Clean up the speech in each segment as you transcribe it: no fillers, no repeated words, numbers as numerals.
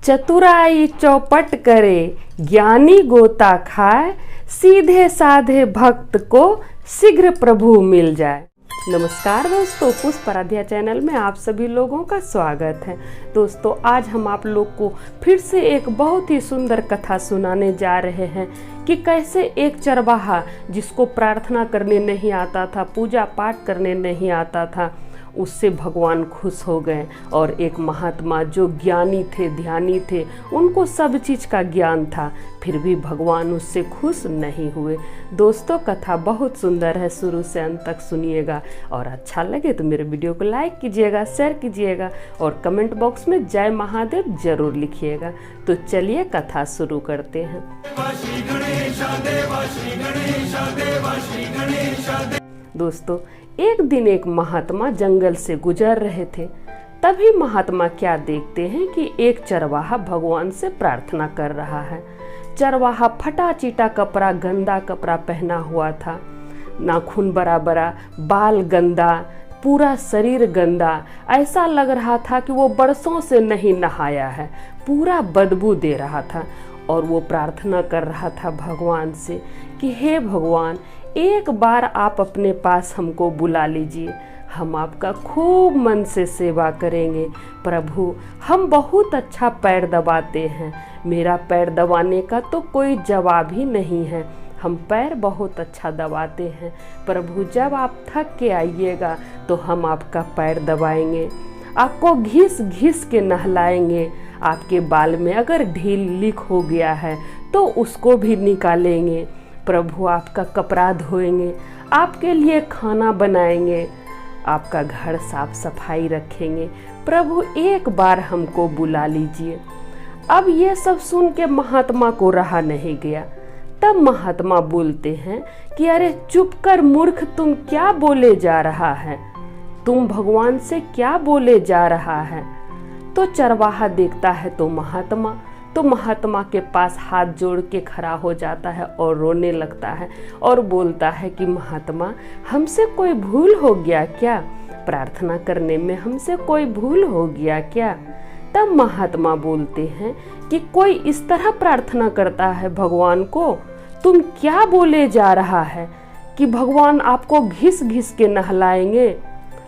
चतुराई चौपट करे, ज्ञानी गोता खाए, सीधे साधे भक्त को शीघ्र प्रभु मिल जाए। नमस्कार दोस्तों, पुष्प आराध्या चैनल में आप सभी लोगों का स्वागत है। दोस्तों, आज हम आप लोग को फिर से एक बहुत ही सुंदर कथा सुनाने जा रहे हैं कि कैसे एक चरवाहा जिसको प्रार्थना करने नहीं आता था, पूजा पाठ करने नहीं आता था, उससे भगवान खुश हो गए। और एक महात्मा जो ज्ञानी थे, ध्यानी थे, उनको सब चीज़ का ज्ञान था, फिर भी भगवान उससे खुश नहीं हुए। दोस्तों, कथा बहुत सुंदर है, शुरू से अंत तक सुनिएगा और अच्छा लगे तो मेरे वीडियो को लाइक कीजिएगा, शेयर कीजिएगा और कमेंट बॉक्स में जय महादेव जरूर लिखिएगा। तो चलिए कथा शुरू करते हैं। दोस्तों, एक दिन एक महात्मा जंगल से गुजर रहे थे। तभी महात्मा क्या देखते हैं कि एक चरवाहा भगवान से प्रार्थना कर रहा है। चरवाहा फटा चीटा कपड़ा, गंदा कपड़ा पहना हुआ था, नाखून बड़ा बड़ा, बाल गंदा, पूरा शरीर गंदा। ऐसा लग रहा था कि वो बरसों से नहीं नहाया है, पूरा बदबू दे रहा था। और वो प्रार्थना कर रहा था भगवान से कि हे भगवान, एक बार आप अपने पास हमको बुला लीजिए, हम आपका खूब मन से सेवा करेंगे। प्रभु, हम बहुत अच्छा पैर दबाते हैं, मेरा पैर दबाने का तो कोई जवाब ही नहीं है, हम पैर बहुत अच्छा दबाते हैं। प्रभु, जब आप थक के आइएगा तो हम आपका पैर दबाएंगे, आपको घिस घिस के नहलाएंगे, आपके बाल में अगर ढील लीक हो गया है तो उसको भी निकालेंगे। प्रभु, आपका कपड़ा धोएंगे, आपके लिए खाना बनाएंगे, आपका घर साफ सफाई रखेंगे। प्रभु, एक बार हमको बुला लीजिए। अब ये सब सुन के महात्मा को रहा नहीं गया। तब महात्मा बोलते हैं कि अरे चुप कर मूर्ख, तुम क्या बोले जा रहा है, तुम भगवान से क्या बोले जा रहा है। तो चरवाहा देखता है तो महात्मा के पास हाथ जोड़ के खड़ा हो जाता है और रोने लगता है और बोलता है कि महात्मा, हमसे कोई भूल हो गया क्या, प्रार्थना करने में हमसे कोई भूल हो गया क्या। तब महात्मा बोलते हैं कि कोई इस तरह प्रार्थना करता है भगवान को, तुम क्या बोले जा रहा है कि भगवान आपको घिस घिस के नहलाएंगे,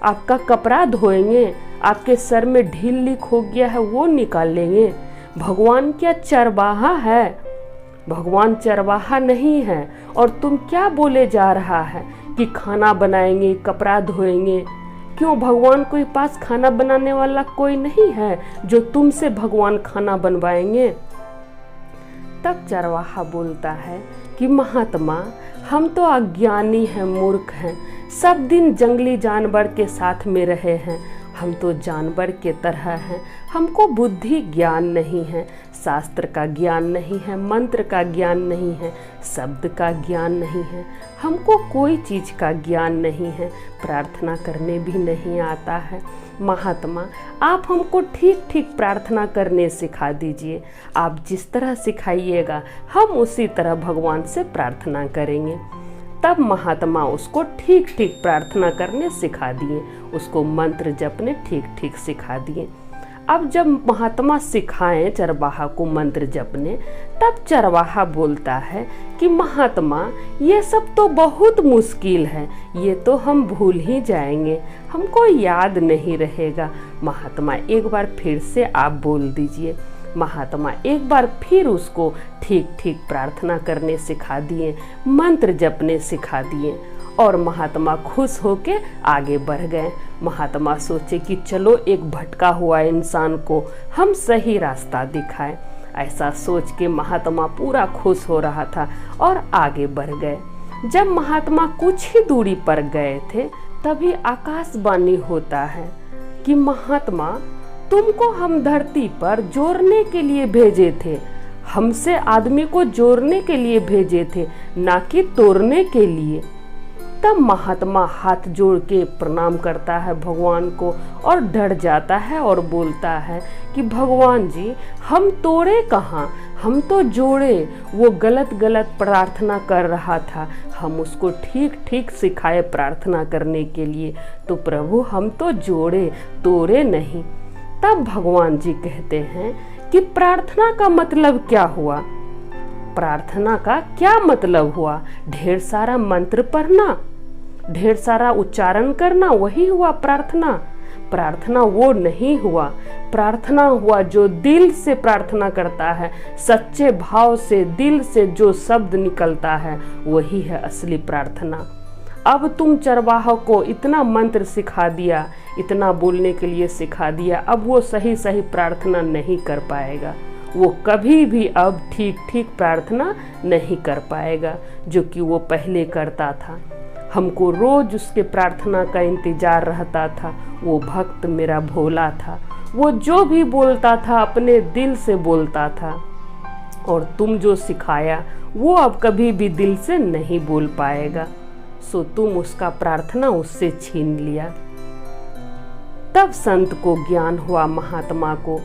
आपका कपड़ा धोएंगे, आपके सर में ढील लीक हो गया है वो निकालेंगे। भगवान क्या चरवाहा है? भगवान चरवाहा नहीं है। और तुम क्या बोले जा रहा है कि खाना बनाएंगे, कपड़ा धोएंगे। क्यों, भगवान के पास खाना बनाने वाला कोई नहीं है जो तुमसे भगवान खाना बनवाएंगे। तब चरवाहा बोलता है कि महात्मा, हम तो अज्ञानी हैं, मूर्ख हैं, सब दिन जंगली जानवर के साथ में रहे हैं, हम तो जानवर के तरह हैं, हमको बुद्धि ज्ञान नहीं है, शास्त्र का ज्ञान नहीं है, मंत्र का ज्ञान नहीं है, शब्द का ज्ञान नहीं है, हमको कोई चीज़ का ज्ञान नहीं है, प्रार्थना करने भी नहीं आता है। महात्मा, आप हमको ठीक ठीक प्रार्थना करने सिखा दीजिए, आप जिस तरह सिखाइएगा हम उसी तरह भगवान से प्रार्थना करेंगे। तब महात्मा उसको ठीक ठीक प्रार्थना करने सिखा दिए, उसको मंत्र जपने ठीक ठीक सिखा दिए। अब जब महात्मा सिखाएं चरवाहा को मंत्र जपने, तब चरवाहा बोलता है कि महात्मा, ये सब तो बहुत मुश्किल है, ये तो हम भूल ही जाएंगे, हमको याद नहीं रहेगा। महात्मा, एक बार फिर से आप बोल दीजिए। महात्मा एक बार फिर उसको ठीक ठीक प्रार्थना करने सिखा दिए, मंत्र जपने सिखा दिए और महात्मा खुश होके आगे बढ़ गए। महात्मा सोचे कि चलो एक भटका हुआ इंसान को हम सही रास्ता दिखाएं। ऐसा सोच के महात्मा पूरा खुश हो रहा था और आगे बढ़ गए। जब महात्मा कुछ ही दूरी पर गए थे, तभी आकाशवाणी होता है कि महात्मा, तुमको हम धरती पर जोड़ने के लिए भेजे थे, हमसे आदमी को जोड़ने के लिए भेजे थे, ना कि तोड़ने के लिए। तब महात्मा हाथ जोड़ के प्रणाम करता है भगवान को और डर जाता है और बोलता है कि भगवान जी, हम तोड़े कहाँ, हम तो जोड़े। वो गलत प्रार्थना कर रहा था, हम उसको ठीक ठीक सिखाए प्रार्थना करने के लिए, तो प्रभु हम तो जोड़े, तोड़े नहीं। तब भगवान जी कहते हैं कि प्रार्थना का मतलब क्या हुआ। प्रार्थना का क्या मतलब हुआ? ढेर सारा मंत्र पढ़ना, ढेर सारा उच्चारण करना, वही हुआ प्रार्थना? प्रार्थना वो नहीं हुआ। प्रार्थना हुआ जो दिल से प्रार्थना करता है, सच्चे भाव से दिल से जो शब्द निकलता है, वही है असली प्रार्थना। अब तुम चरवाहा को इतना मंत्र सिखा दिया, इतना बोलने के लिए सिखा दिया, अब वो सही सही प्रार्थना नहीं कर पाएगा। वो कभी भी अब ठीक ठीक प्रार्थना नहीं कर पाएगा जो कि वो पहले करता था। हमको रोज उसके प्रार्थना का इंतजार रहता था। वो भक्त मेरा भोला था, वो जो भी बोलता था अपने दिल से बोलता था, और तुम जो सिखाया वो अब कभी भी दिल से नहीं बोल पाएगा। सो तुम उसका प्रार्थना उससे छीन लिया। तब संत को ज्ञान हुआ, महात्मा को,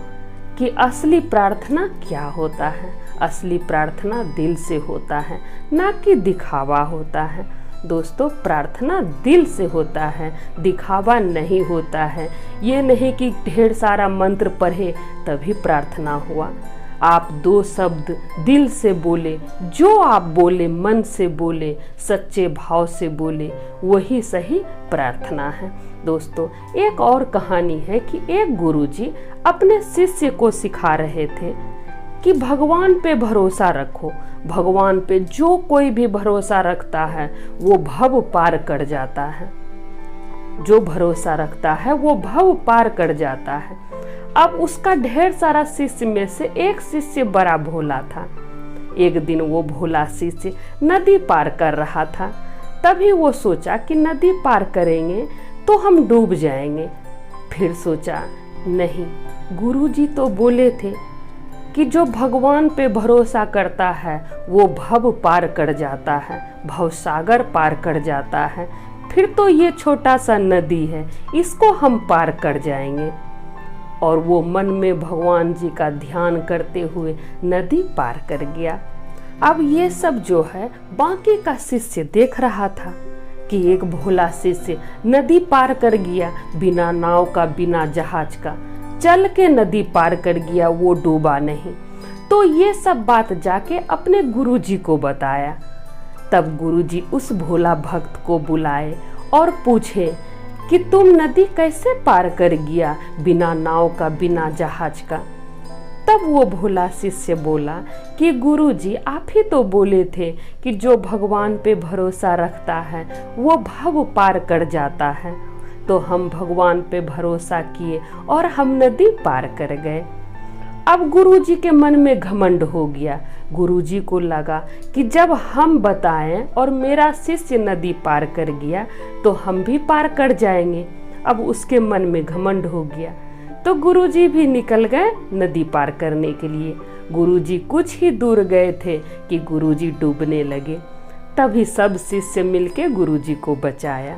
कि असली प्रार्थना क्या होता है। असली प्रार्थना दिल से होता है, ना कि दिखावा होता है। दोस्तों, प्रार्थना दिल से होता है, दिखावा नहीं होता है। ये नहीं कि ढेर सारा मंत्र पढ़े तभी प्रार्थना हुआ। आप 2 शब्द दिल से बोले, जो आप बोले मन से बोले, सच्चे भाव से बोले, वही सही प्रार्थना है। दोस्तों, एक और कहानी है कि एक गुरुजी अपने शिष्य को सिखा रहे थे कि भगवान पे भरोसा रखो। भगवान पे जो कोई भी भरोसा रखता है वो भव पार कर जाता है। जो भरोसा रखता है वो भव पार कर जाता है। अब उसका ढेर सारा शिष्य में से एक शिष्य बड़ा भोला था। एक दिन वो भोला शिष्य नदी पार कर रहा था। तभी वो सोचा कि नदी पार करेंगे तो हम डूब जाएंगे। फिर सोचा, नहीं, गुरुजी तो बोले थे कि जो भगवान पे भरोसा करता है वो भव पार कर जाता है, भव सागर पार कर जाता है। फिर तो ये छोटा सा नदी है, इसको हम पार कर जाएंगे। और वो मन में भगवान जी का ध्यान करते हुए नदी पार कर गया। अब ये सब जो है बाकी का शिष्य देख रहा था कि एक भोला शिष्य नदी पार कर गया, बिना नाव का, बिना जहाज का, चल के नदी पार कर गया, वो डूबा नहीं। तो ये सब बात जाके अपने गुरुजी को बताया। तब गुरुजी उस भोला भक्त को बुलाए और पूछे कि तुम नदी कैसे पार कर गया, बिना नाव का, बिना जहाज का। तब वो भोला शिष्य बोला कि गुरुजी, आप ही तो बोले थे कि जो भगवान पे भरोसा रखता है वो भव पार कर जाता है। तो हम भगवान पे भरोसा किए और हम नदी पार कर गए। अब गुरुजी के मन में घमंड हो गया। गुरुजी को लगा कि जब हम बताएं और मेरा शिष्य नदी पार कर गया तो हम भी पार कर जाएंगे। अब उसके मन में घमंड हो गया। तो गुरुजी भी निकल गए नदी पार करने के लिए। गुरुजी कुछ ही दूर गए थे कि गुरुजी डूबने लगे। तभी सब शिष्य मिलके गुरुजी को बचाया।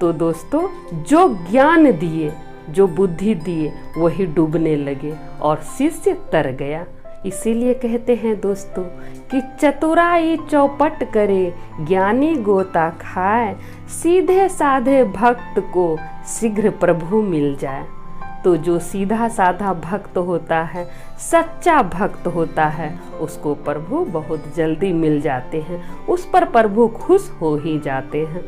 तो दोस्तों, जो ज्ञान दिए, जो बुद्धि दिए, वही डूबने लगे और शिष्य तर गया। इसीलिए कहते हैं दोस्तों कि चतुराई चौपट करे, ज्ञानी गोता खाए, सीधे साधे भक्त को शीघ्र प्रभु मिल जाए। तो जो सीधा साधा भक्त होता है, सच्चा भक्त होता है, उसको प्रभु बहुत जल्दी मिल जाते हैं, उस पर प्रभु खुश हो ही जाते हैं।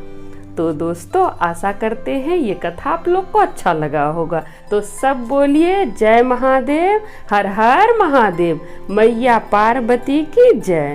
तो दोस्तों, आशा करते हैं ये कथा आप लोग को अच्छा लगा होगा। तो सब बोलिए जय महादेव, हर हर महादेव, मैया पार्वती की जय।